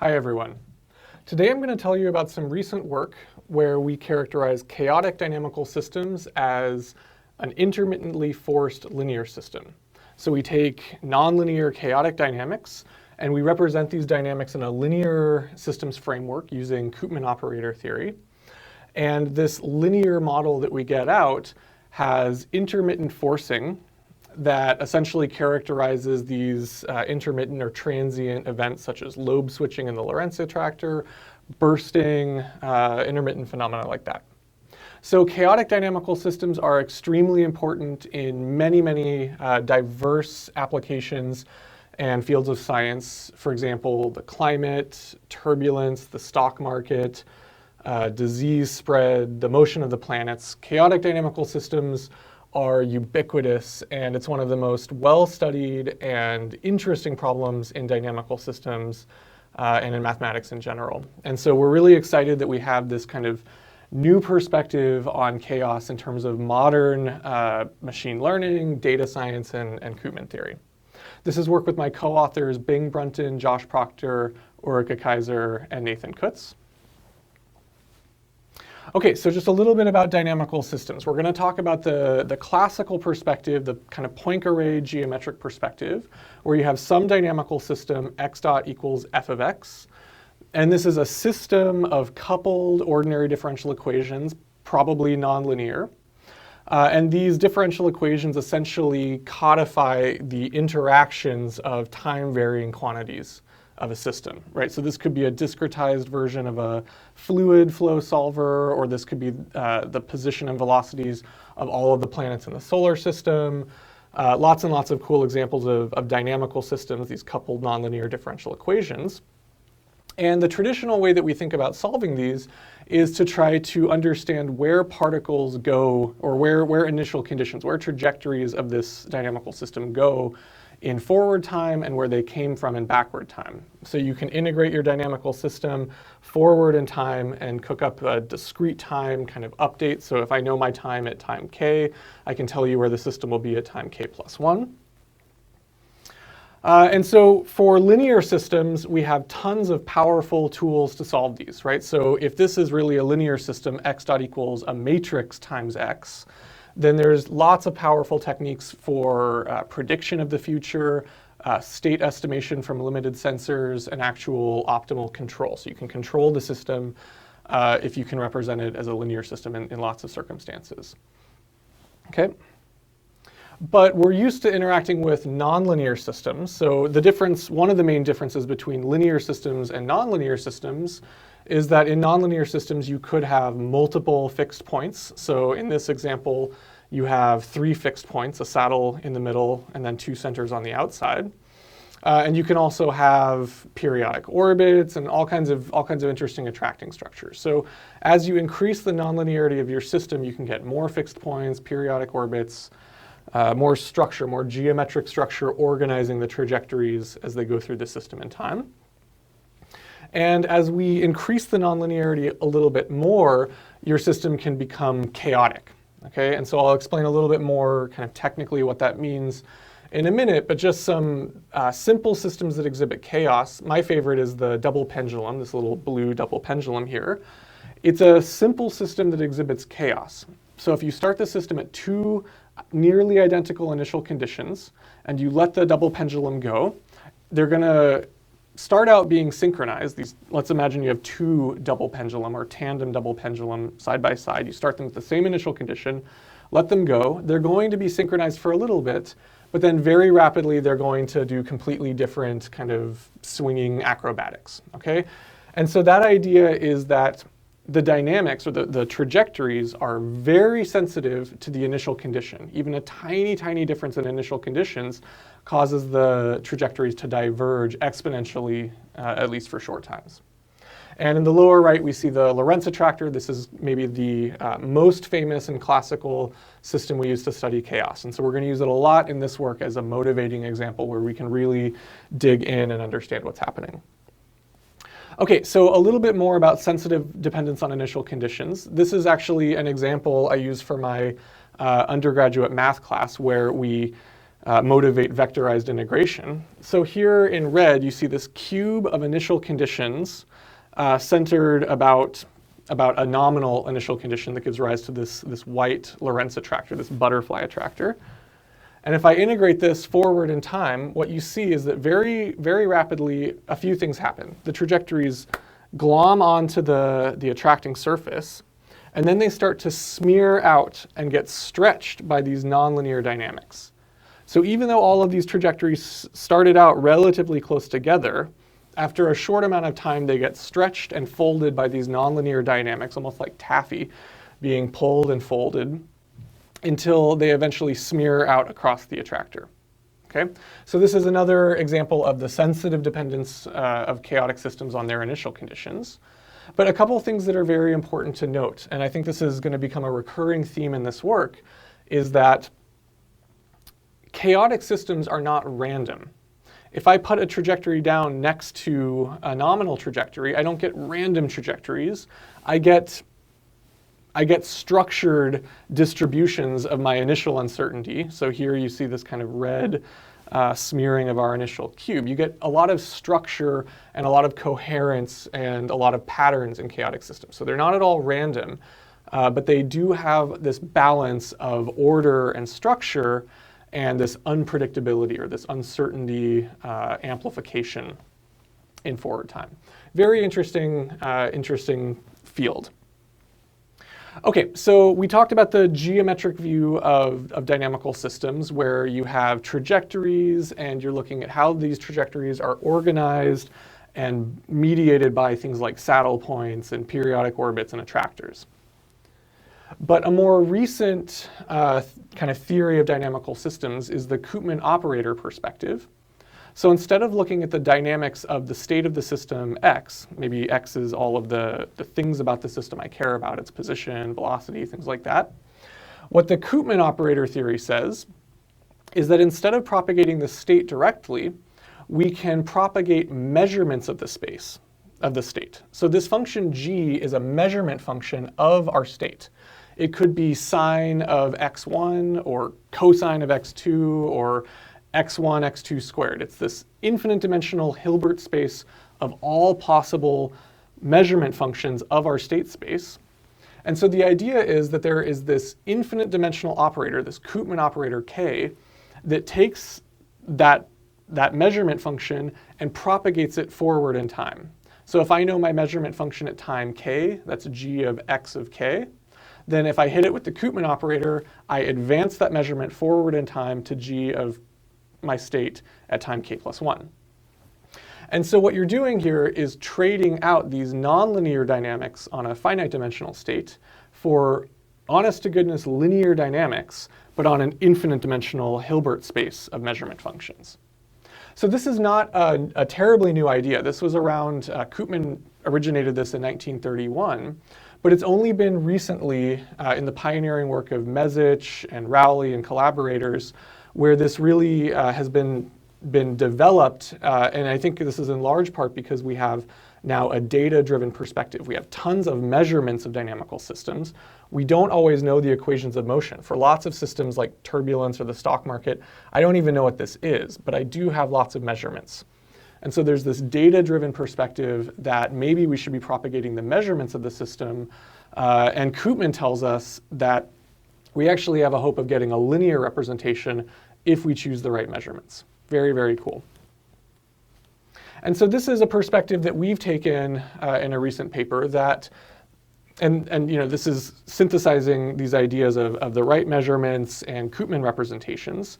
Hi everyone. Today I'm going to tell you about some recent work where we characterize chaotic dynamical systems as an intermittently forced linear system. So we take nonlinear chaotic dynamics and we represent these dynamics in a linear systems framework using Koopman operator theory. And this linear model that we get out has intermittent forcing that essentially characterizes these intermittent or transient events such as lobe switching in the Lorenz attractor, bursting, intermittent phenomena like that. So chaotic dynamical systems are extremely important in many diverse applications and fields of science. For example, the climate, turbulence, the stock market, disease spread, the motion of the planets. Chaotic dynamical systems are ubiquitous, and it's one of the most well-studied and interesting problems in dynamical systems and in mathematics in general. And so we're really excited that we have this kind of new perspective on chaos in terms of modern machine learning, data science, and Koopman theory. This is work with my co-authors Brunton, Josh Proctor, Eurika, Kaiser, and Nathan Kutz. Okay, so just a little bit about dynamical systems. We're going to talk about the classical perspective, the kind of Poincare geometric perspective, where you have some dynamical system, x dot equals f of x. And this is a system of coupled ordinary differential equations, probably nonlinear. And these differential equations essentially codify the interactions of time-varying quantities of a system, right? So this could be a discretized version of a fluid flow solver, or this could be the position and velocities of all of the planets in the solar system. Lots and lots of cool examples of dynamical systems, these coupled nonlinear differential equations. And the traditional way that we think about solving these is to try to understand where particles go, or where initial conditions, where trajectories of this dynamical system go in forward time and where they came from in backward time. So you can integrate your dynamical system forward in time and cook up a discrete time kind of update. So if I know my time at time k, I can tell you where the system will be at time k plus 1. And so for linear systems, we have tons of powerful tools to solve these, right? So if this is really a linear system, x dot equals a matrix times x, then there's lots of powerful techniques for prediction of the future, state estimation from limited sensors, and actual optimal control. So you can control the system if you can represent it as a linear system in lots of circumstances. Okay. But we're used to interacting with nonlinear systems. So the difference, one of the main differences between linear systems and nonlinear systems is that in nonlinear systems, you could have multiple fixed points. So in this example, you have 3 fixed points, a saddle in the middle, and then 2 centers on the outside. And you can also have periodic orbits and all kinds of interesting attracting structures. So as you increase the nonlinearity of your system, you can get more fixed points, periodic orbits, more structure, more geometric structure organizing the trajectories as they go through the system in time. And as we increase the nonlinearity a little bit more, your system can become chaotic. Okay, and so I'll explain a little bit more kind of technically what that means in a minute, but just some simple systems that exhibit chaos. My favorite is the double pendulum, this little blue double pendulum here. It's a simple system that exhibits chaos. So if you start the system at 2 nearly identical initial conditions and you let the double pendulum go, they're going to start out being synchronized. Let's imagine you have 2 double pendulum or tandem double pendulum side by side. You start them with the same initial condition, let them go. They're going to be synchronized for a little bit, but then very rapidly they're going to do completely different kind of swinging acrobatics. Okay? And so that idea is that the dynamics or the trajectories are very sensitive to the initial condition. Even a tiny difference in initial conditions causes the trajectories to diverge exponentially, at least for short times. And in the lower right, we see the Lorenz attractor. This is maybe the most famous and classical system we use to study chaos. And so we're going to use it a lot in this work as a motivating example where we can really dig in and understand what's happening. Okay, so a little bit more about sensitive dependence on initial conditions. This is actually an example I use for my undergraduate math class where we motivate vectorized integration. So here in red, you see this cube of initial conditions centered about a nominal initial condition that gives rise to this white Lorenz attractor, this butterfly attractor. And if I integrate this forward in time, what you see is that very, very rapidly, a few things happen. The trajectories glom onto the attracting surface, and then they start to smear out and get stretched by these nonlinear dynamics. So even though all of these trajectories started out relatively close together, after a short amount of time, they get stretched and folded by these nonlinear dynamics, almost like taffy being pulled and folded, until they eventually smear out across the attractor. Okay? So this is another example of the sensitive dependence of chaotic systems on their initial conditions. But a couple of things that are very important to note, and I think this is going to become a recurring theme in this work, is that chaotic systems are not random. If I put a trajectory down next to a nominal trajectory, I don't get random trajectories. I get structured distributions of my initial uncertainty. So here you see this kind of red smearing of our initial cube. You get a lot of structure and a lot of coherence and a lot of patterns in chaotic systems. So they're not at all random, but they do have this balance of order and structure and this unpredictability or this uncertainty amplification in forward time. Very interesting, interesting field. Okay, so we talked about the geometric view of dynamical systems where you have trajectories and you're looking at how these trajectories are organized and mediated by things like saddle points and periodic orbits and attractors. But a more recent kind of theory of dynamical systems is the Koopman operator perspective. So instead of looking at the dynamics of the state of the system x, maybe x is all of the things about the system I care about, its position, velocity, things like that, what the Koopman operator theory says is that instead of propagating the state directly, we can propagate measurements of the space, of the state. So this function g is a measurement function of our state. It could be sine of x1 or cosine of x2 or x1, x2 squared. It's this infinite dimensional Hilbert space of all possible measurement functions of our state space. And so the idea is that there is this infinite dimensional operator, this Koopman operator k, that takes that measurement function and propagates it forward in time. So if I know my measurement function at time k, that's g of x of k, then if I hit it with the Koopman operator, I advance that measurement forward in time to g of my state at time k plus 1. And so what you're doing here is trading out these nonlinear dynamics on a finite dimensional state for honest-to-goodness linear dynamics, but on an infinite dimensional Hilbert space of measurement functions. So this is not a terribly new idea. This was around, Koopman originated this in 1931, but it's only been recently in the pioneering work of Mezich and Rowley and collaborators where this really has been developed, and I think this is in large part because we have now a data-driven perspective. We have tons of measurements of dynamical systems. We don't always know the equations of motion. For lots of systems like turbulence or the stock market, I don't even know what this is, but I do have lots of measurements. And so there's this data-driven perspective that maybe we should be propagating the measurements of the system, and Koopman tells us that we actually have a hope of getting a linear representation if we choose the right measurements. Very, very cool. And so this is a perspective that we've taken in a recent paper that, and you know, this is synthesizing these ideas of the right measurements and Koopman representations.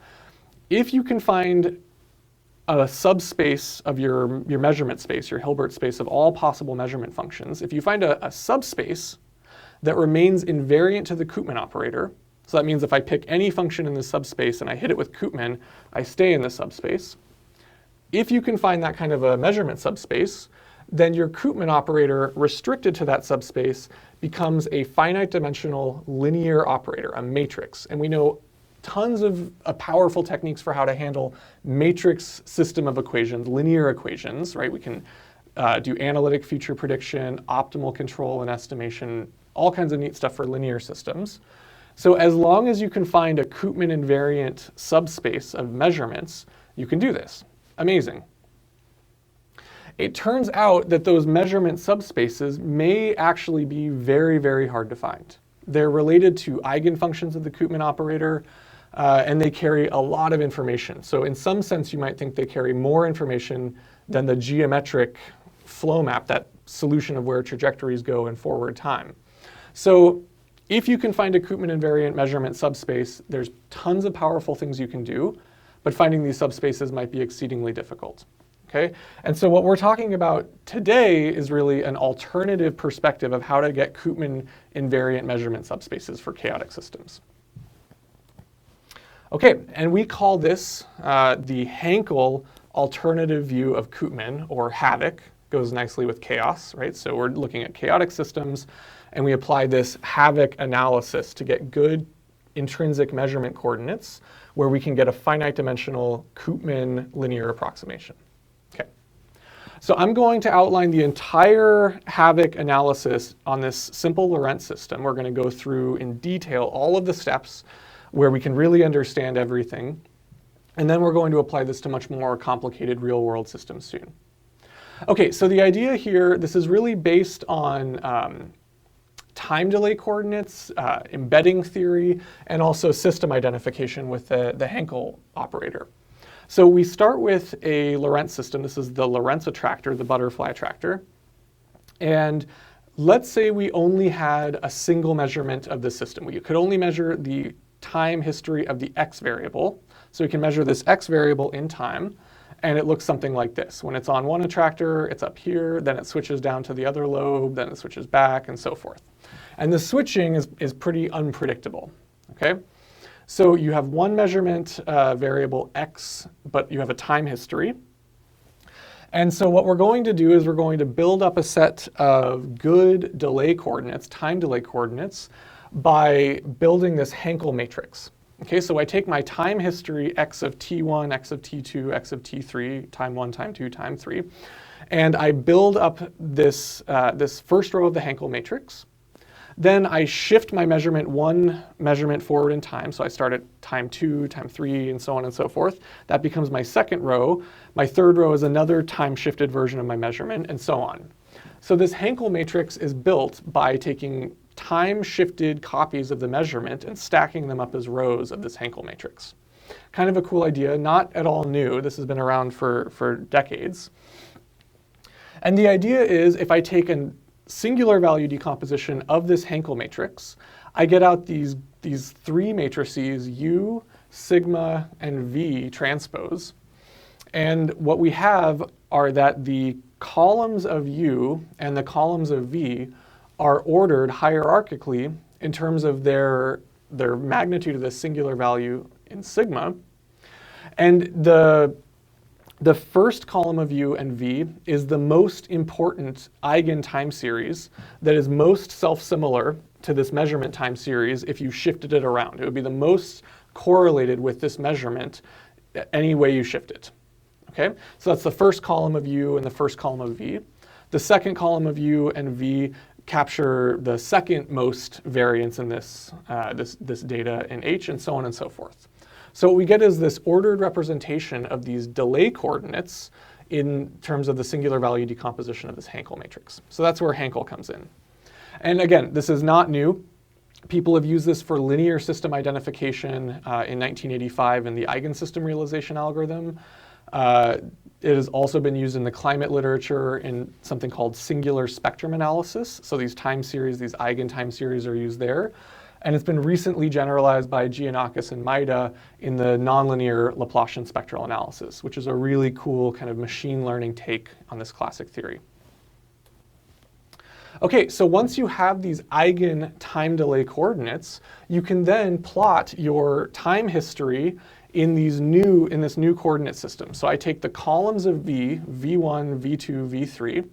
If you can find a subspace of your measurement space, your Hilbert space of all possible measurement functions, if you find a subspace that remains invariant to the Koopman operator, so that means if I pick any function in the subspace and I hit it with Koopman, I stay in the subspace. If you can find that kind of a measurement subspace, then your Koopman operator restricted to that subspace becomes a finite dimensional linear operator, a matrix. And we know tons of powerful techniques for how to handle matrix system of equations, linear equations, right? We can do analytic future prediction, optimal control and estimation, all kinds of neat stuff for linear systems. So as long as you can find a Koopman invariant subspace of measurements, you can do this. Amazing. It turns out that those measurement subspaces may actually be very, very hard to find. They're related to eigenfunctions of the Koopman operator, and they carry a lot of information. So in some sense, you might think they carry more information than the geometric flow map, that solution of where trajectories go in forward time. So if you can find a Koopman invariant measurement subspace, there's tons of powerful things you can do, but finding these subspaces might be exceedingly difficult. Okay? And so what we're talking about today is really an alternative perspective of how to get Koopman invariant measurement subspaces for chaotic systems. Okay, and we call this the Hankel alternative view of Koopman, or HAVOK. Goes nicely with chaos, right? So we're looking at chaotic systems, and we apply this HAVOK analysis to get good intrinsic measurement coordinates where we can get a finite dimensional Koopman linear approximation. Okay. So I'm going to outline the entire HAVOK analysis on this simple Lorenz system. We're going to go through in detail all of the steps where we can really understand everything. And then we're going to apply this to much more complicated real-world systems soon. Okay, so the idea here, this is really based on time delay coordinates, embedding theory, and also system identification with the Hankel operator. So we start with a Lorenz system. This is the Lorenz attractor, the butterfly attractor. And let's say we only had a single measurement of the system. We could only measure the time history of the x variable. So we can measure this x variable in time. And it looks something like this. When it's on one attractor, it's up here, then it switches down to the other lobe, then it switches back, and so forth. And the switching is pretty unpredictable, okay? So you have one measurement variable x, but you have a time history. And so what we're going to do is we're going to build up a set of good delay coordinates, time delay coordinates, by building this Hankel matrix. Okay, so I take my time history, x of t1, x of t2, x of t3, time 1, time 2, time 3, and I build up this, this first row of the Hankel matrix. Then I shift my measurement one measurement forward in time, so I start at time 2, time 3, and so on and so forth. That becomes my second row. My third row is another time-shifted version of my measurement, and so on. So this Hankel matrix is built by taking time-shifted copies of the measurement and stacking them up as rows of this Hankel matrix. Kind of a cool idea, not at all new. This has been around for decades. And the idea is if I take a singular value decomposition of this Hankel matrix, I get out these three matrices, U, sigma, and V transpose. And what we have are that the columns of U and the columns of V are ordered hierarchically in terms of their magnitude of the singular value in sigma. And the first column of U and V is the most important eigen-time series that is most self-similar to this measurement time series if you shifted it around. It would be the most correlated with this measurement any way you shift it. Okay? So that's the first column of U and the first column of V. The second column of U and V capture the second most variance in this data in H, and so on and so forth. So what we get is this ordered representation of these delay coordinates in terms of the singular value decomposition of this Hankel matrix. So that's where Hankel comes in. And again, this is not new. People have used this for linear system identification in 1985 in the eigensystem realization algorithm. It has also been used in the climate literature in something called singular spectrum analysis. So these time series, these eigen-time series are used there. And it's been recently generalized by Giannakis and Maida in the nonlinear Laplacian spectral analysis, which is a really cool kind of machine learning take on this classic theory. Okay, so once you have these eigen-time delay coordinates, you can then plot your time history in this new coordinate system. So I take the columns of V, V1, V2, V3,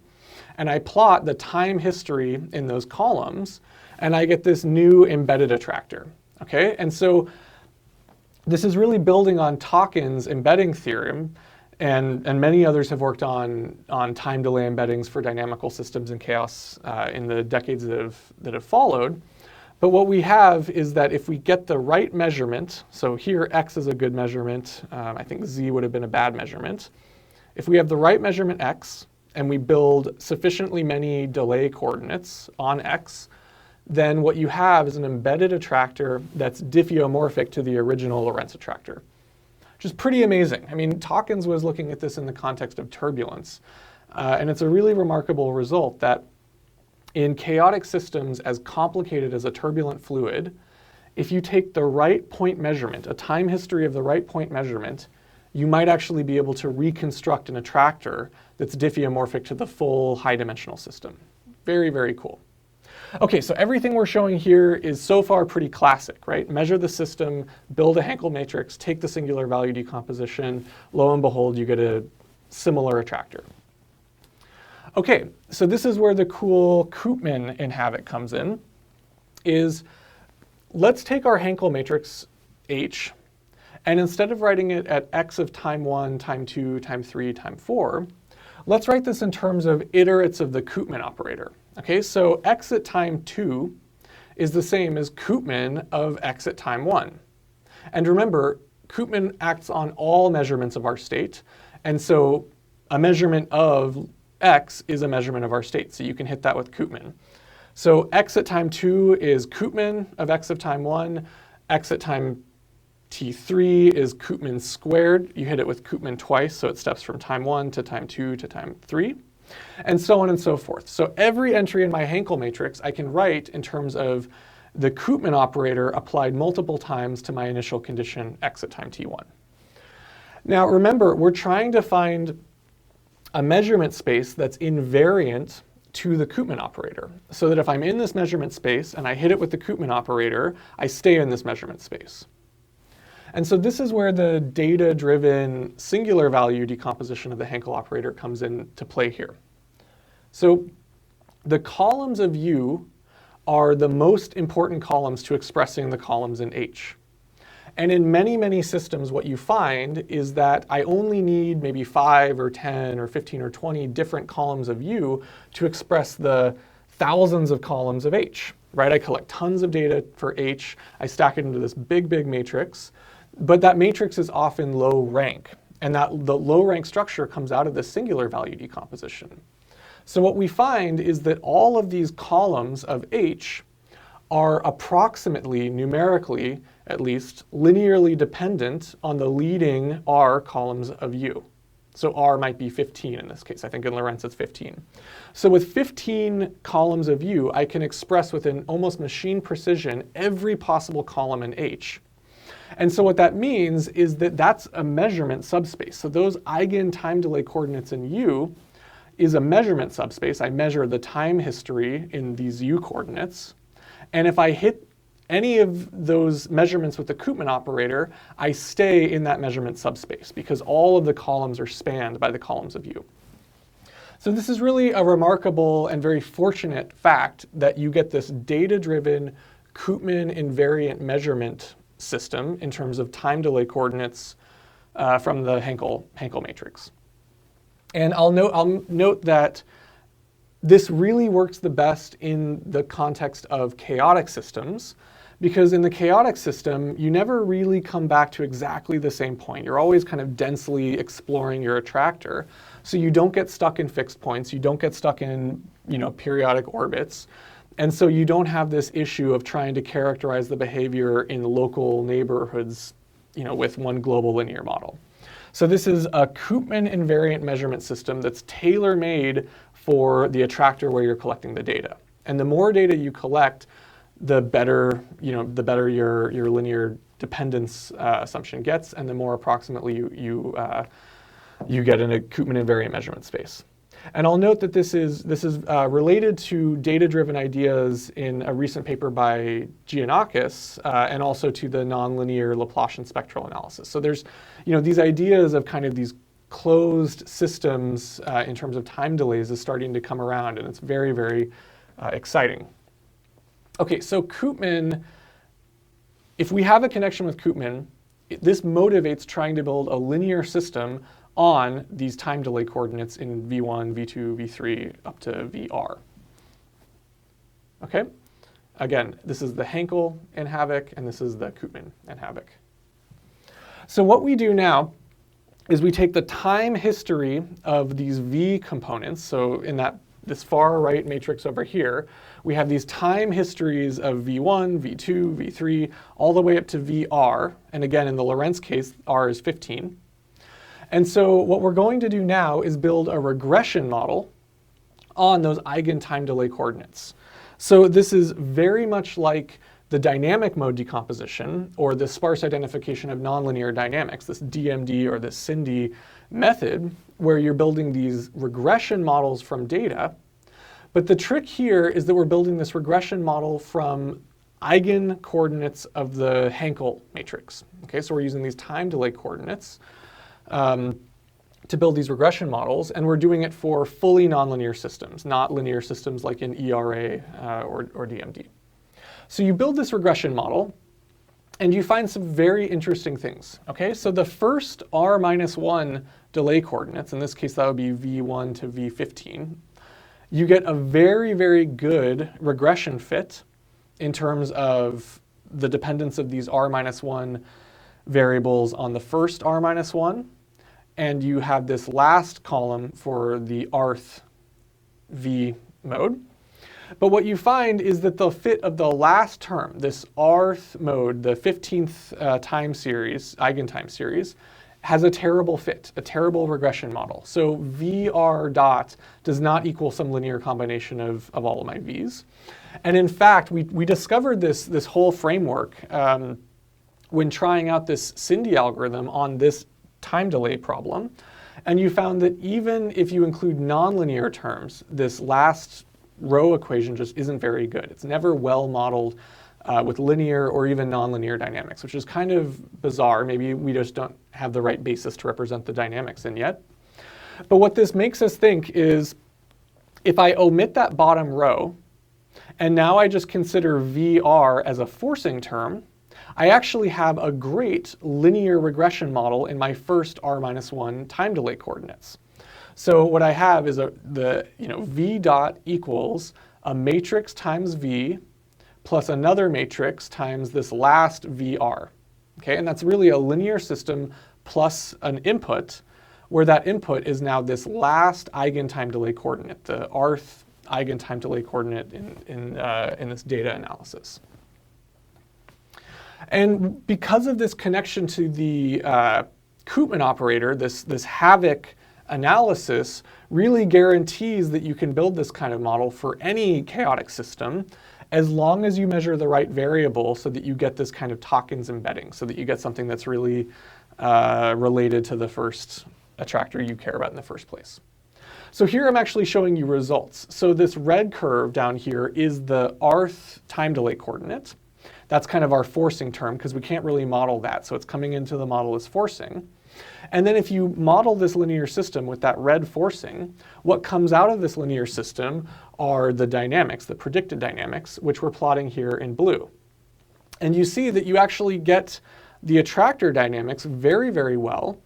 and I plot the time history in those columns, and I get this new embedded attractor. Okay, and so this is really building on Tockin's embedding theorem, and many others have worked on time delay embeddings for dynamical systems and chaos in the decades that have followed. But what we have is that if we get the right measurement, so here x is a good measurement, I think z would have been a bad measurement. If we have the right measurement x, and we build sufficiently many delay coordinates on x, then what you have is an embedded attractor that's diffeomorphic to the original Lorenz attractor, which is pretty amazing. I mean, Hawkins was looking at this in the context of turbulence, and it's a really remarkable result that in chaotic systems as complicated as a turbulent fluid, if you take the right point measurement, a time history of the right point measurement, you might actually be able to reconstruct an attractor that's diffeomorphic to the full high-dimensional system. Very, very cool. Okay, so everything we're showing here is so far pretty classic, right? Measure the system, build a Hankel matrix, take the singular value decomposition, lo and behold, you get a similar attractor. Okay, so this is where the cool Koopman in HAVOK comes in, is let's take our Hankel matrix H, and instead of writing it at x of time 1, time 2, time 3, time 4, let's write this in terms of iterates of the Koopman operator. Okay, so x at time 2 is the same as Koopman of x at time 1. And remember, Koopman acts on all measurements of our state, and so a measurement of x is a measurement of our state, so you can hit that with Koopman. So x at time 2 is Koopman of x of time 1, x at time t3 is Koopman squared. You hit it with Koopman twice, so it steps from time 1 to time 2 to time 3, and so on and so forth. So every entry in my Hankel matrix I can write in terms of the Koopman operator applied multiple times to my initial condition x at time t1. Now remember, we're trying to find a measurement space that's invariant to the Koopman operator, so that if I'm in this measurement space and I hit it with the Koopman operator, I stay in this measurement space. And so this is where the data-driven singular value decomposition of the Hankel operator comes into play here. So the columns of U are the most important columns to expressing the columns in H. And in many, many systems, what you find is that I only need maybe 5 or 10 or 15 or 20 different columns of U to express the thousands of columns of H, right? I collect tons of data for H, I stack it into this big, big matrix, but that matrix is often low rank, and the low rank structure comes out of the singular value decomposition. So what we find is that all of these columns of H are approximately, numerically at least, linearly dependent on the leading R columns of U. So R might be 15 in this case. I think in Lorenz it's 15. So with 15 columns of U, I can express within almost machine precision every possible column in H. And so what that means is that that's a measurement subspace. So those eigen-time-delay coordinates in U is a measurement subspace. I measure the time history in these U coordinates. And if I hit any of those measurements with the Koopman operator, I stay in that measurement subspace because all of the columns are spanned by the columns of U. So this is really a remarkable and very fortunate fact that you get this data-driven Koopman invariant measurement system in terms of time delay coordinates from the Hankel matrix. And I'll note that this really works the best in the context of chaotic systems, because in the chaotic system, you never really come back to exactly the same point. You're always kind of densely exploring your attractor, so you don't get stuck in fixed points, you don't get stuck in, periodic orbits, and so you don't have this issue of trying to characterize the behavior in local neighborhoods, with one global linear model. So this is a Koopman invariant measurement system that's tailor-made for the attractor where you're collecting the data. And the more data you collect, the better, your linear dependence assumption gets, and the more approximately you get in a Koopman invariant measurement space. And I'll note that this is related to data-driven ideas in a recent paper by Giannakis, and also to the nonlinear Laplacian spectral analysis. So there's, these ideas of kind of these closed systems in terms of time delays is starting to come around, and it's very, very exciting. Okay, so Koopman, if we have a connection with Koopman, this motivates trying to build a linear system on these time delay coordinates in V1, V2, V3, up to VR. Okay? Again, this is the Hankel in HAVOK, and this is the Koopman in HAVOK. So what we do now is we take the time history of these V components. So in this far right matrix over here, we have these time histories of V1, V2, V3, all the way up to VR. And again, in the Lorenz case, R is 15. And so what we're going to do now is build a regression model on those eigen-time-delay coordinates. So this is very much like the dynamic mode decomposition or the sparse identification of nonlinear dynamics, this DMD or this SIND method, where you're building these regression models from data. But the trick here is that we're building this regression model from eigen coordinates of the Hankel matrix. Okay, so we're using these time delay coordinates to build these regression models, and we're doing it for fully nonlinear systems, not linear systems like in ERA or DMD. So you build this regression model, and you find some very interesting things. Okay, so the first R-1 delay coordinates, in this case that would be V1 to V15, you get a very, very good regression fit in terms of the dependence of these R-1 variables on the first R-1, and you have this last column for the rth V mode. But what you find is that the fit of the last term, this rth mode, the 15th time series, eigentime series, has a terrible fit, a terrible regression model. So VR dot does not equal some linear combination of all of my V's. And in fact, we discovered this whole framework when trying out this SIND algorithm on this time delay problem. And you found that even if you include nonlinear terms, this last row equation just isn't very good. It's never well modeled with linear or even nonlinear dynamics, which is kind of bizarre. Maybe we just don't have the right basis to represent the dynamics in yet. But what this makes us think is if I omit that bottom row, and now I just consider VR as a forcing term, I actually have a great linear regression model in my first R-1 time delay coordinates. So what I have is V dot equals a matrix times V plus another matrix times this last VR. Okay, and that's really a linear system plus an input, where that input is now this last eigen-time delay coordinate, the rth eigen-time delay coordinate in this data analysis. And because of this connection to the Koopman operator, this HAVOK analysis really guarantees that you can build this kind of model for any chaotic system as long as you measure the right variable so that you get this kind of Tokens embedding, so that you get something that's really related to the first attractor you care about in the first place. So here I'm actually showing you results. So this red curve down here is the rth time delay coordinate. That's kind of our forcing term because we can't really model that. So it's coming into the model as forcing. And then if you model this linear system with that red forcing, what comes out of this linear system are the dynamics, the predicted dynamics, which we're plotting here in blue. And you see that you actually get the attractor dynamics very, very well.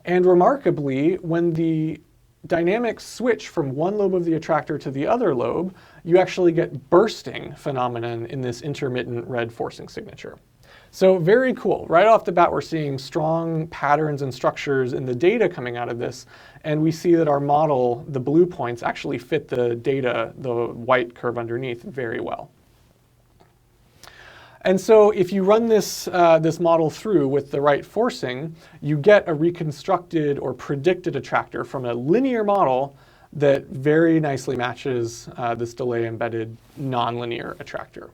And remarkably, when the dynamics switch from one lobe of the attractor to the other lobe, you actually get bursting phenomenon in this intermittent red forcing signature. So very cool. Right off the bat, we're seeing strong patterns and structures in the data coming out of this. And we see that our model, the blue points, actually fit the data, the white curve underneath, very well. And so if you run this model through with the right forcing, you get a reconstructed or predicted attractor from a linear model that very nicely matches this delay embedded nonlinear attractor.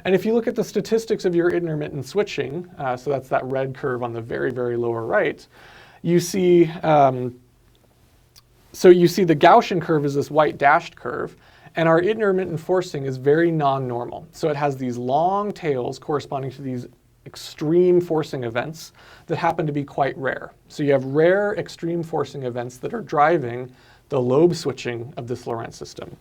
And if you look at the statistics of your intermittent switching, so that's that red curve on the very, very lower right, you see, so you see the Gaussian curve is this white dashed curve, and our intermittent forcing is very non-normal. So it has these long tails corresponding to these extreme forcing events that happen to be quite rare. So you have rare extreme forcing events that are driving the lobe switching of this Lorenz system.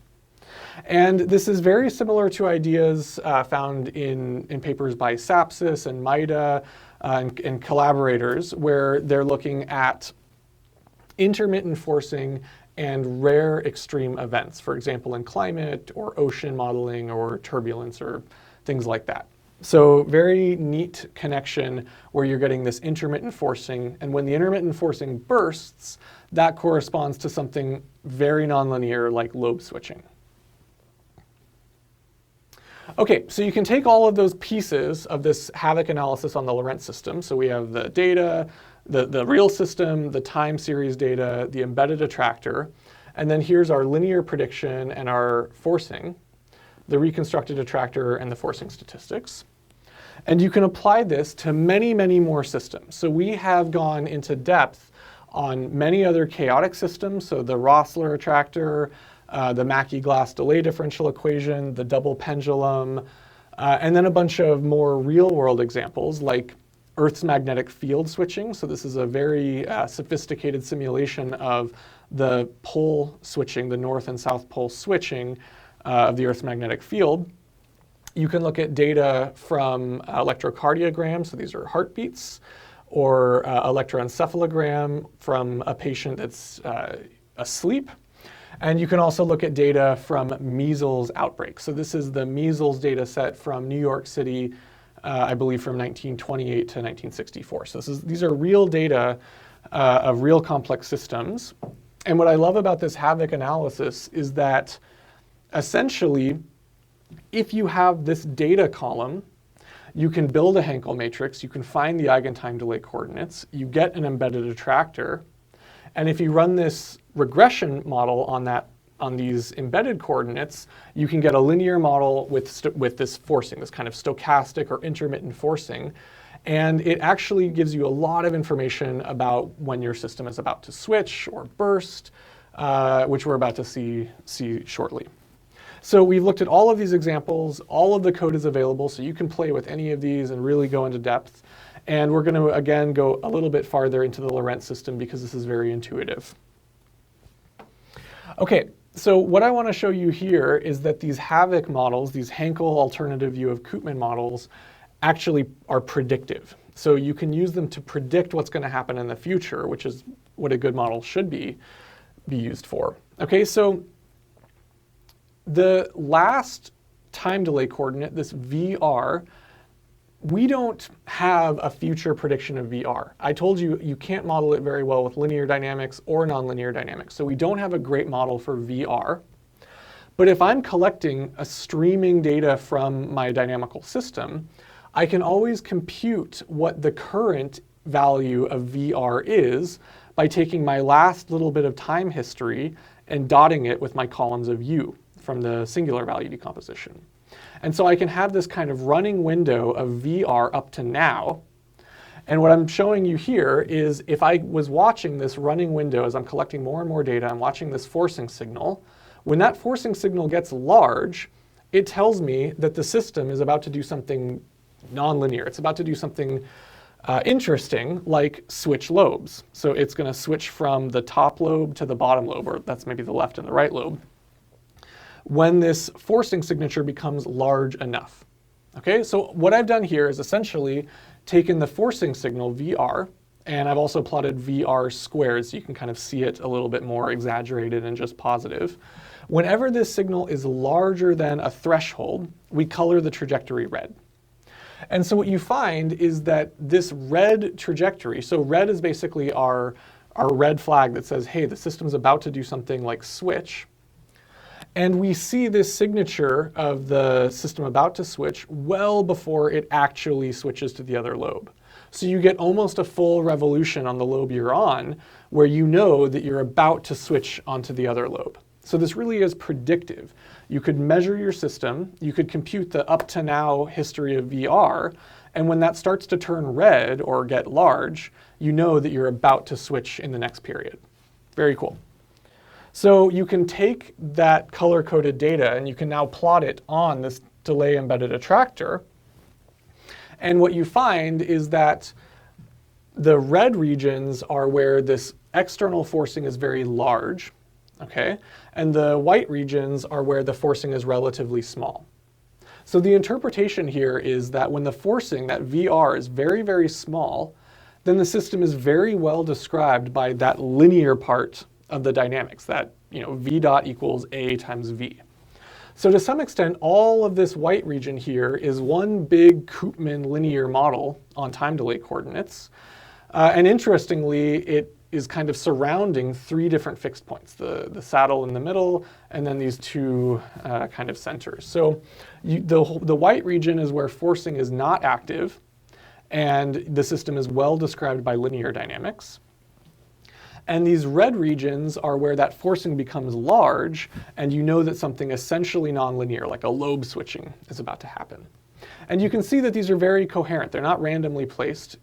And this is very similar to ideas found in papers by Sapsis and Maida and collaborators, where they're looking at intermittent forcing and rare extreme events, for example, in climate or ocean modeling or turbulence or things like that. So very neat connection where you're getting this intermittent forcing, and when the intermittent forcing bursts, that corresponds to something very nonlinear like lobe switching. Okay, so you can take all of those pieces of this HAVOK analysis on the Lorenz system. So we have the data, the real system, the time series data, the embedded attractor, and then here's our linear prediction and our forcing, the reconstructed attractor and the forcing statistics. And you can apply this to many, many more systems. So we have gone into depth on many other chaotic systems, so the Rossler attractor, the Mackey-Glass delay differential equation, the double pendulum, and then a bunch of more real-world examples like Earth's magnetic field switching. So this is a very sophisticated simulation of the pole switching, the north and south pole switching of the Earth's magnetic field. You can look at data from electrocardiogram, so these are heartbeats, or electroencephalogram from a patient that's asleep. And you can also look at data from measles outbreaks. So this is the measles data set from New York City, I believe from 1928 to 1964. So these are real data of real complex systems. And what I love about this HAVOK analysis is that essentially, if you have this data column, you can build a Hankel matrix, you can find the eigen-time-delay coordinates, you get an embedded attractor, and if you run this regression model on these embedded coordinates, you can get a linear model with this forcing, this kind of stochastic or intermittent forcing. And it actually gives you a lot of information about when your system is about to switch or burst, which we're about to see shortly. So we've looked at all of these examples. All of the code is available, so you can play with any of these and really go into depth. And we're going to, again, go a little bit farther into the Lorenz system because this is very intuitive. OK, so what I want to show you here is that these HAVOK models, these Hankel alternative view of Koopman models, actually are predictive. So you can use them to predict what's going to happen in the future, which is what a good model should be used for. OK, so the last time delay coordinate, this VR, we don't have a future prediction of VR. I told you you can't model it very well with linear dynamics or nonlinear dynamics. So we don't have a great model for VR. But if I'm collecting a streaming data from my dynamical system, I can always compute what the current value of VR is by taking my last little bit of time history and dotting it with my columns of U from the singular value decomposition. And so I can have this kind of running window of VR up to now. And what I'm showing you here is if I was watching this running window as I'm collecting more and more data, I'm watching this forcing signal. When that forcing signal gets large, it tells me that the system is about to do something nonlinear. It's about to do something interesting, like switch lobes. So it's going to switch from the top lobe to the bottom lobe, or that's maybe the left and the right lobe, when this forcing signature becomes large enough. Okay, so what I've done here is essentially taken the forcing signal, VR, and I've also plotted VR squared, so you can kind of see it a little bit more exaggerated and just positive. Whenever this signal is larger than a threshold, we color the trajectory red. And so what you find is that this red trajectory, so red is basically our red flag that says, hey, the system's about to do something like switch. And we see this signature of the system about to switch well before it actually switches to the other lobe. So you get almost a full revolution on the lobe you're on, where you know that you're about to switch onto the other lobe. So this really is predictive. You could measure your system, you could compute the up to now history of VR, and when that starts to turn red or get large, you know that you're about to switch in the next period. Very cool. So you can take that color-coded data and you can now plot it on this delay embedded attractor. And what you find is that the red regions are where this external forcing is very large, okay? And the white regions are where the forcing is relatively small. So the interpretation here is that when the forcing, that VR, is very, very small, then the system is very well described by that linear part of the dynamics, that v dot equals a times v. So to some extent, all of this white region here is one big Koopman linear model on time delay coordinates. And interestingly, it is kind of surrounding three different fixed points, the saddle in the middle, and then these two kind of centers. So the white region is where forcing is not active, and the system is well described by linear dynamics. And these red regions are where that forcing becomes large, and you know that something essentially nonlinear, like a lobe switching, is about to happen. And you can see that these are very coherent. They're not randomly placed.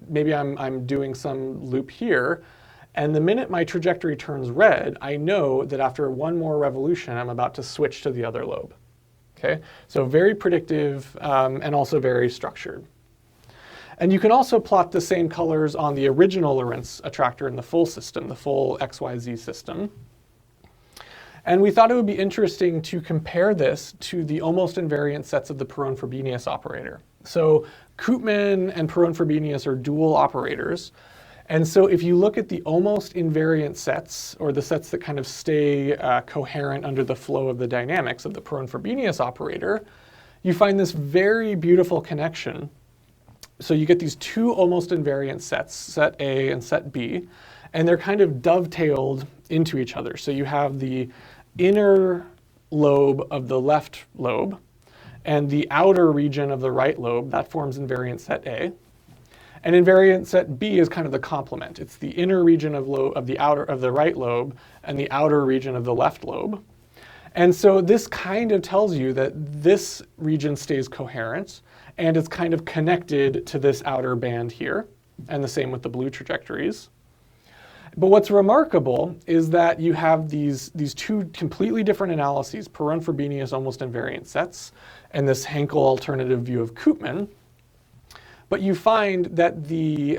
Maybe I'm doing some loop here, and the minute my trajectory turns red, I know that after one more revolution, I'm about to switch to the other lobe. Okay? So very predictive and also very structured. And you can also plot the same colors on the original Lorenz attractor in the full system, the full XYZ system. And we thought it would be interesting to compare this to the almost invariant sets of the Perron-Frobenius operator. So Koopman and Perron-Frobenius are dual operators. And so if you look at the almost invariant sets, or the sets that kind of stay coherent under the flow of the dynamics of the Perron-Frobenius operator, you find this very beautiful connection. So you get these two almost invariant sets, set A and set B, and they're kind of dovetailed into each other. So you have the inner lobe of the left lobe and the outer region of the right lobe. That forms invariant set A. And invariant set B is kind of the complement. It's the inner region of the right lobe and the outer region of the left lobe. And so this kind of tells you that this region stays coherent, and it's kind of connected to this outer band here, and the same with the blue trajectories. But what's remarkable is that you have these two completely different analyses, Perron-Frobenius almost invariant sets, and this Hankel alternative view of Koopman. But you find that the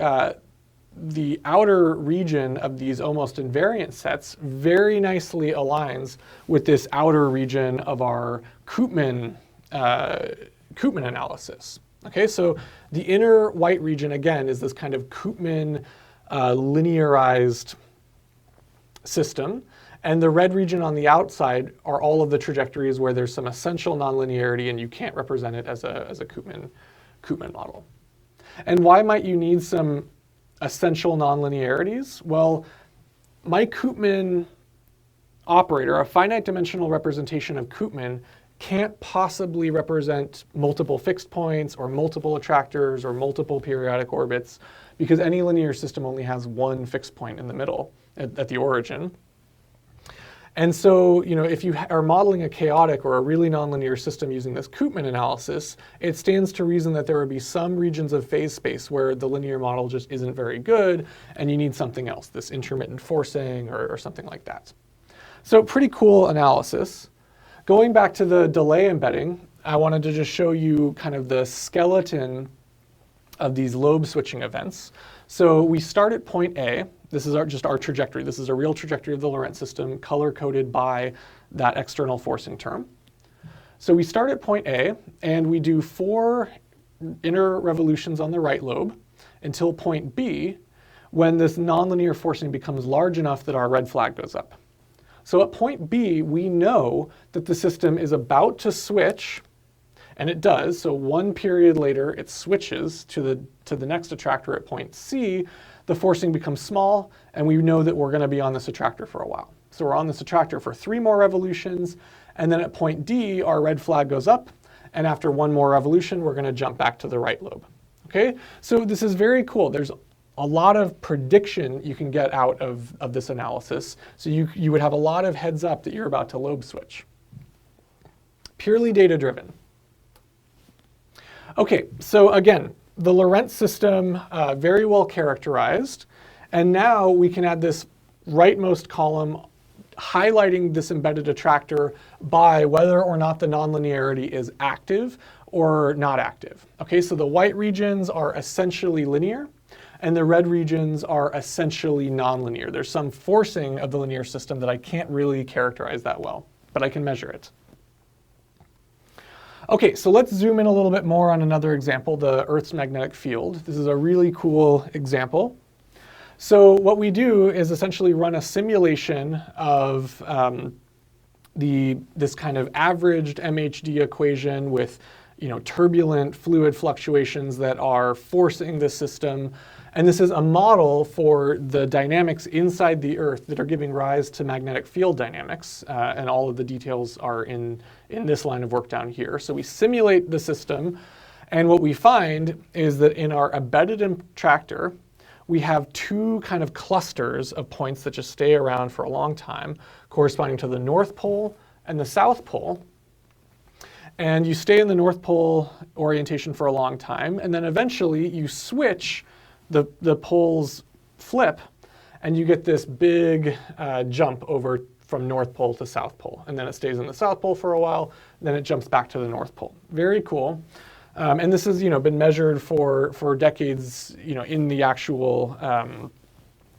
outer region of these almost invariant sets very nicely aligns with this outer region of our Koopman analysis. Okay, so the inner white region, again, is this kind of Koopman linearized system. And the red region on the outside are all of the trajectories where there's some essential nonlinearity and you can't represent it as a Koopman model. And why might you need some essential nonlinearities? Well, my Koopman operator, a finite dimensional representation of Koopman, can't possibly represent multiple fixed points or multiple attractors or multiple periodic orbits, because any linear system only has one fixed point in the middle at the origin. And so, if you are modeling a chaotic or a really nonlinear system using this Koopman analysis, it stands to reason that there would be some regions of phase space where the linear model just isn't very good, and you need something else, this intermittent forcing or something like that. So pretty cool analysis. Going back to the delay embedding, I wanted to just show you kind of the skeleton of these lobe switching events. So we start at point A. This is just our trajectory. This is a real trajectory of the Lorenz system, color-coded by that external forcing term. So we start at point A, and we do 4 inner revolutions on the right lobe until point B, when this nonlinear forcing becomes large enough that our red flag goes up. So at point B, we know that the system is about to switch, and it does. So one period later, it switches to the next attractor at point C. The forcing becomes small, and we know that we're going to be on this attractor for a while. So we're on this attractor for 3 more revolutions, and then at point D, our red flag goes up, and after 1 more revolution, we're going to jump back to the right lobe. Okay? So this is very cool. There's a lot of prediction you can get out of this analysis. So you would have a lot of heads up that you're about to lobe switch. Purely data-driven. Okay, so again, the Lorenz system, very well characterized. And now we can add this rightmost column highlighting this embedded attractor by whether or not the nonlinearity is active or not active. Okay, so the white regions are essentially linear, and the red regions are essentially nonlinear. There's some forcing of the linear system that I can't really characterize that well, but I can measure it. Okay, so let's zoom in a little bit more on another example, the Earth's magnetic field. This is a really cool example. So what we do is essentially run a simulation of this kind of averaged MHD equation with turbulent fluid fluctuations that are forcing the system. And this is a model for the dynamics inside the Earth that are giving rise to magnetic field dynamics. And all of the details are in this line of work down here. So we simulate the system. And what we find is that in our embedded attractor, we have two kind of clusters of points that just stay around for a long time, corresponding to the North Pole and the South Pole. And you stay in the North Pole orientation for a long time, and then eventually you switch, the poles flip, and you get this big jump over from North Pole to South Pole. And then it stays in the South Pole for a while, then it jumps back to the North Pole. Very cool. And this has been measured for decades in the actual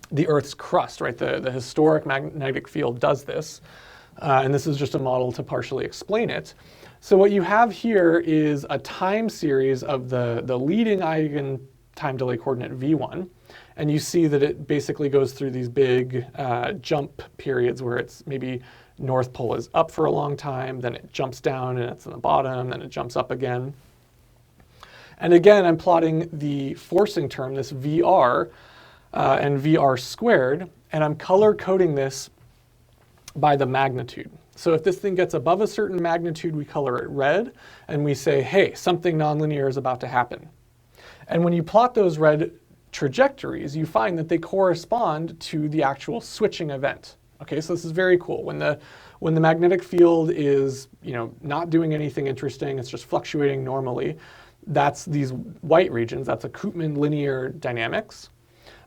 the Earth's crust, right? The historic magnetic field does this. And this is just a model to partially explain it. So what you have here is a time series of the leading eigen-time-delay coordinate v1. And you see that it basically goes through these big jump periods where it's maybe North Pole is up for a long time, then it jumps down and it's in the bottom, then it jumps up again. And again, I'm plotting the forcing term, this VR and VR squared, and I'm color coding this by the magnitude. So if this thing gets above a certain magnitude, we color it red, and we say, hey, something nonlinear is about to happen. And when you plot those red trajectories, you find that they correspond to the actual switching event. Okay, so this is very cool. When the magnetic field is not doing anything interesting, it's just fluctuating normally, that's these white regions, that's a Koopman linear dynamics.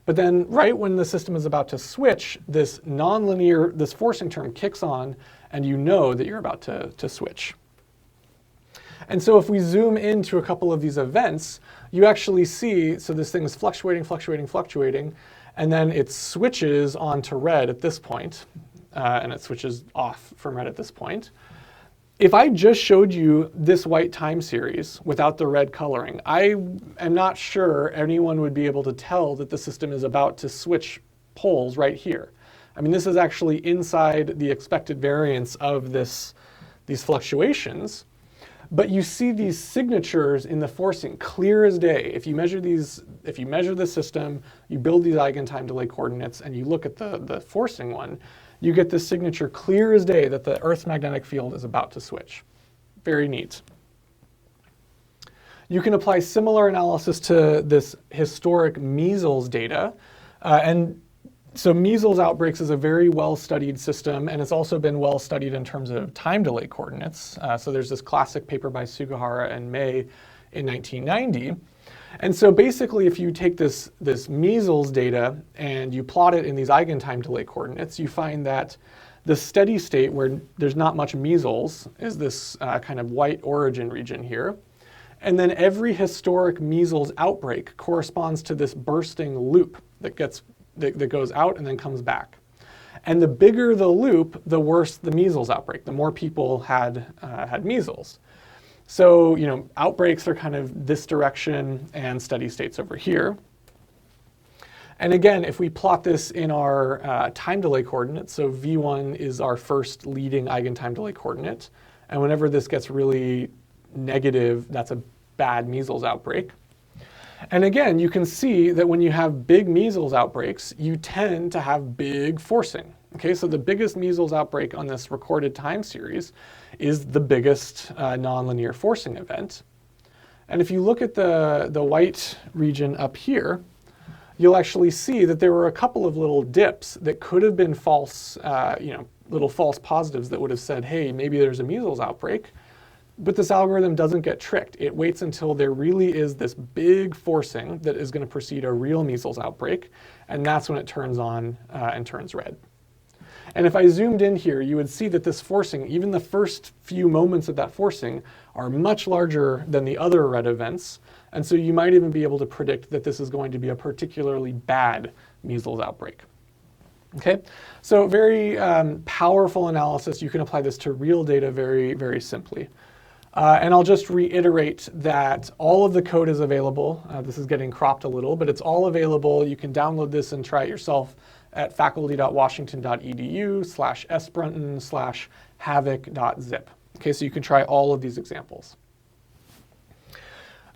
But then right when the system is about to switch, this nonlinear, this forcing term kicks on, and you know that you're about to switch. And so if we zoom into a couple of these events, you actually see, so this thing is fluctuating, fluctuating, fluctuating, and then it switches on to red at this point, and it switches off from red at this point. If I just showed you this white time series without the red coloring, I am not sure anyone would be able to tell that the system is about to switch poles right here. I mean, this is actually inside the expected variance of these fluctuations. But you see these signatures in the forcing clear as day. If you measure the system, you build these eigen-time-delay coordinates, and you look at the forcing one, you get this signature clear as day that the Earth's magnetic field is about to switch. Very neat. You can apply similar analysis to this historic measles data. And so measles outbreaks is a very well-studied system, and it's also been well-studied in terms of time delay coordinates. So there's this classic paper by Sugihara and May in 1990. And so basically, if you take this measles data and you plot it in these eigen-time-delay coordinates, you find that the steady state where there's not much measles is this kind of white origin region here. And then every historic measles outbreak corresponds to this bursting loop that goes out and then comes back. And the bigger the loop, the worse the measles outbreak, the more people had measles. So, outbreaks are kind of this direction and steady states over here. And again, if we plot this in our time delay coordinates, so V1 is our first leading eigen-time delay coordinate. And whenever this gets really negative, that's a bad measles outbreak. And again, you can see that when you have big measles outbreaks, you tend to have big forcing. Okay, so the biggest measles outbreak on this recorded time series is the biggest nonlinear forcing event. And if you look at the white region up here, you'll actually see that there were a couple of little dips that could have been false, little false positives that would have said, hey, maybe there's a measles outbreak. But this algorithm doesn't get tricked. It waits until there really is this big forcing that is going to precede a real measles outbreak, and that's when it turns on and turns red. And if I zoomed in here, you would see that this forcing, even the first few moments of that forcing, are much larger than the other red events. And so you might even be able to predict that this is going to be a particularly bad measles outbreak. Okay, so very powerful analysis. You can apply this to real data very, very simply. And I'll just reiterate that all of the code is available. This is getting cropped a little, but it's all available. You can download this and try it yourself at faculty.washington.edu/sbrunton/havok.zip. Okay, so you can try all of these examples.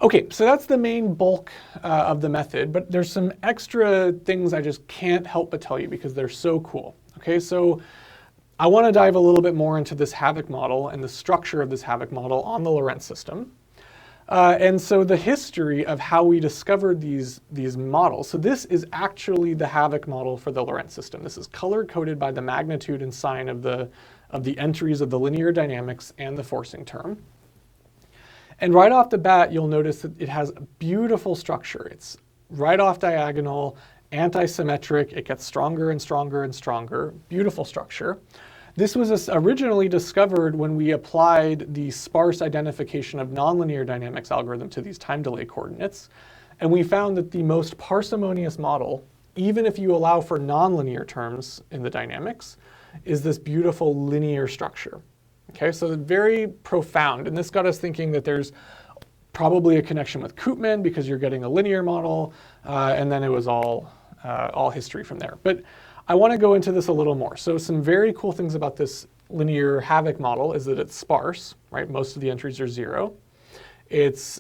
Okay, so that's the main bulk of the method, but there's some extra things I just can't help but tell you because they're so cool. Okay, so I want to dive a little bit more into this HAVOK model and the structure of this HAVOK model on the Lorenz system. And so the history of how we discovered these models. So this is actually the HAVOK model for the Lorenz system. This is color-coded by the magnitude and sign of the entries of the linear dynamics and the forcing term. And right off the bat, you'll notice that it has a beautiful structure. It's right off diagonal, anti-symmetric. It gets stronger and stronger and stronger. Beautiful structure. This was originally discovered when we applied the sparse identification of nonlinear dynamics algorithm to these time delay coordinates. And we found that the most parsimonious model, even if you allow for nonlinear terms in the dynamics, is this beautiful linear structure. Okay, so very profound. And this got us thinking that there's probably a connection with Koopman because you're getting a linear model, and then it was all history from there. But I want to go into this a little more. So some very cool things about this linear HAVOK model is that it's sparse, right? Most of the entries are 0. It's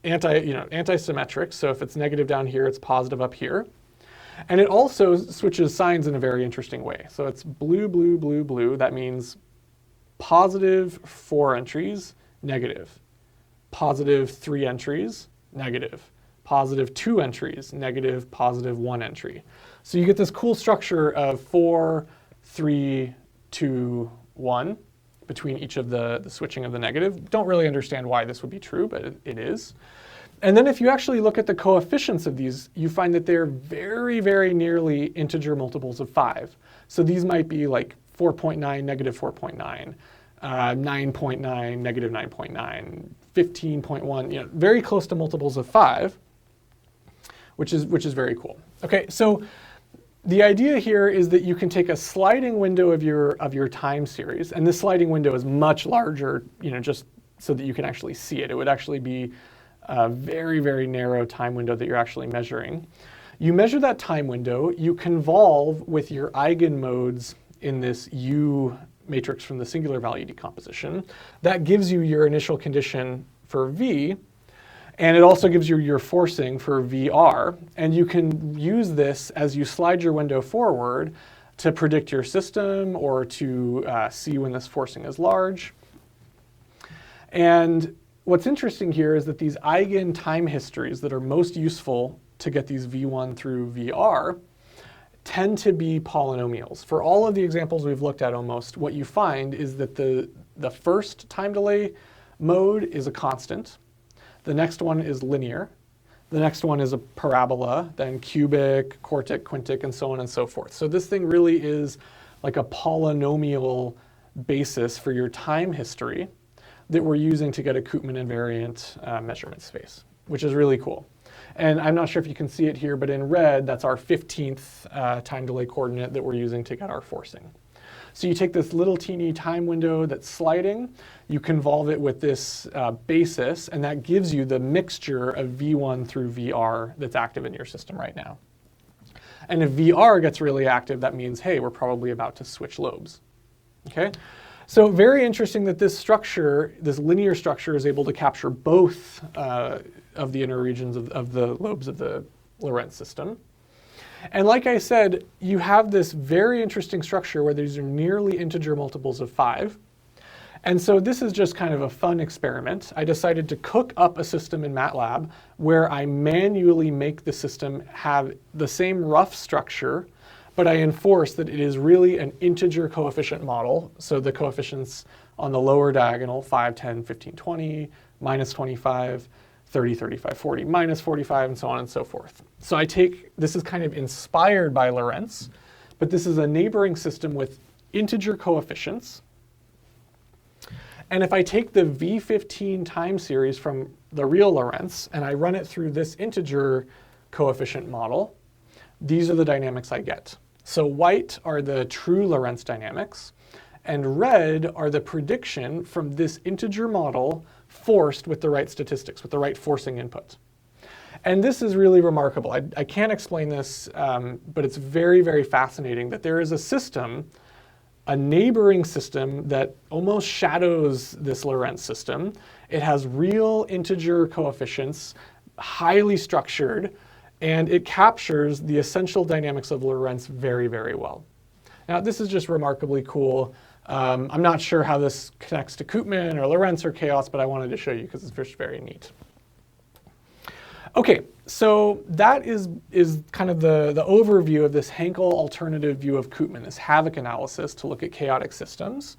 anti-symmetric, so if it's negative down here, it's positive up here. And it also switches signs in a very interesting way. So it's blue, blue, blue, blue. That means positive 4 entries, negative. Positive 3 entries, negative. Positive 2 entries, negative, positive 1 entry. So you get this cool structure of 4, 3, 2, 1 between each of the switching of the negative. Don't really understand why this would be true, but it is. And then if you actually look at the coefficients of these, you find that they're very, very nearly integer multiples of 5. So these might be like 4.9, negative 4.9, 9.9, negative 9.9, 15.1, very close to multiples of 5, which is very cool. Okay, so the idea here is that you can take a sliding window of your time series, and this sliding window is much larger, just so that you can actually see it. It would actually be a very, very narrow time window that you're actually measuring. You measure that time window, you convolve with your eigenmodes in this U matrix from the singular value decomposition. That gives you your initial condition for V, and it also gives you your forcing for VR. And you can use this as you slide your window forward to predict your system or to see when this forcing is large. And what's interesting here is that these eigen-time histories that are most useful to get these V1 through VR tend to be polynomials. For all of the examples we've looked at almost, what you find is that the first time delay mode is a constant. The next one is linear. The next one is a parabola, then cubic, quartic, quintic, and so on and so forth. So this thing really is like a polynomial basis for your time history that we're using to get a Koopman invariant measurement space, which is really cool. And I'm not sure if you can see it here, but in red, that's our 15th time delay coordinate that we're using to get our forcing. So you take this little teeny time window that's sliding, you convolve it with this basis, and that gives you the mixture of V1 through VR that's active in your system right now. And if VR gets really active, that means, hey, we're probably about to switch lobes. Okay? So very interesting that this structure, this linear structure, is able to capture both of the inner regions of the lobes of the Lorenz system. And like I said, you have this very interesting structure where these are nearly integer multiples of 5. And so this is just kind of a fun experiment. I decided to cook up a system in MATLAB where I manually make the system have the same rough structure, but I enforce that it is really an integer coefficient model. So the coefficients on the lower diagonal, 5, 10, 15, 20, minus 25, 30, 35, 40, minus 45, and so on and so forth. So this is kind of inspired by Lorenz, but this is a neighboring system with integer coefficients. And if I take the V15 time series from the real Lorenz and I run it through this integer coefficient model, these are the dynamics I get. So white are the true Lorenz dynamics, and red are the prediction from this integer model forced with the right statistics, with the right forcing input. And this is really remarkable. I can't explain this, but it's very, very fascinating that there is a system, a neighboring system that almost shadows this Lorenz system. It has real integer coefficients, highly structured, and it captures the essential dynamics of Lorenz very, very well. Now, this is just remarkably cool. I'm not sure how this connects to Koopman or Lorenz or chaos, but I wanted to show you because it's just very neat. Okay, so that is kind of the overview of this Hankel alternative view of Koopman, this HAVOK analysis to look at chaotic systems.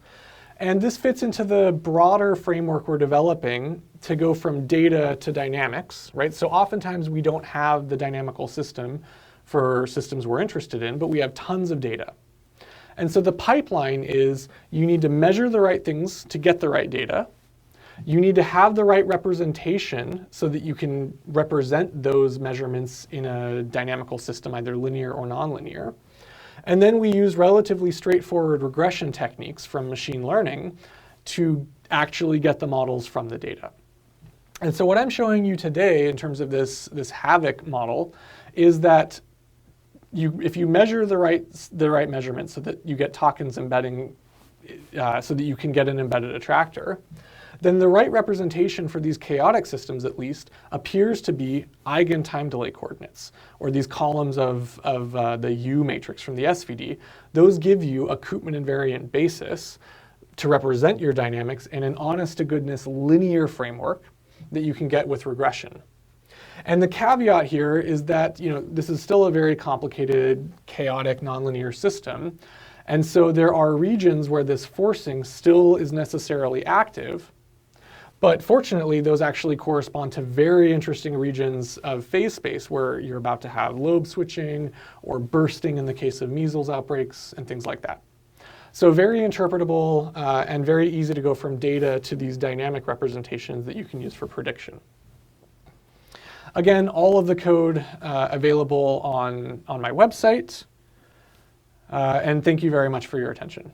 And this fits into the broader framework we're developing to go from data to dynamics, right? So oftentimes we don't have the dynamical system for systems we're interested in, but we have tons of data. And so the pipeline is you need to measure the right things to get the right data. You need to have the right representation so that you can represent those measurements in a dynamical system, either linear or nonlinear. And then we use relatively straightforward regression techniques from machine learning to actually get the models from the data. And so what I'm showing you today in terms of this HAVOK model is that if you measure the right measurement so that you get Tokens embedding, so that you can get an embedded attractor, then the right representation for these chaotic systems, at least, appears to be eigen-time-delay coordinates, or these columns of the U matrix from the SVD. Those give you a Koopman invariant basis to represent your dynamics in an honest-to-goodness linear framework that you can get with regression. And the caveat here is that this is still a very complicated, chaotic, nonlinear system. And so there are regions where this forcing still is necessarily active. But fortunately, those actually correspond to very interesting regions of phase space where you're about to have lobe switching or bursting in the case of measles outbreaks and things like that. So very interpretable and very easy to go from data to these dynamic representations that you can use for prediction. Again, all of the code available on my website. And thank you very much for your attention.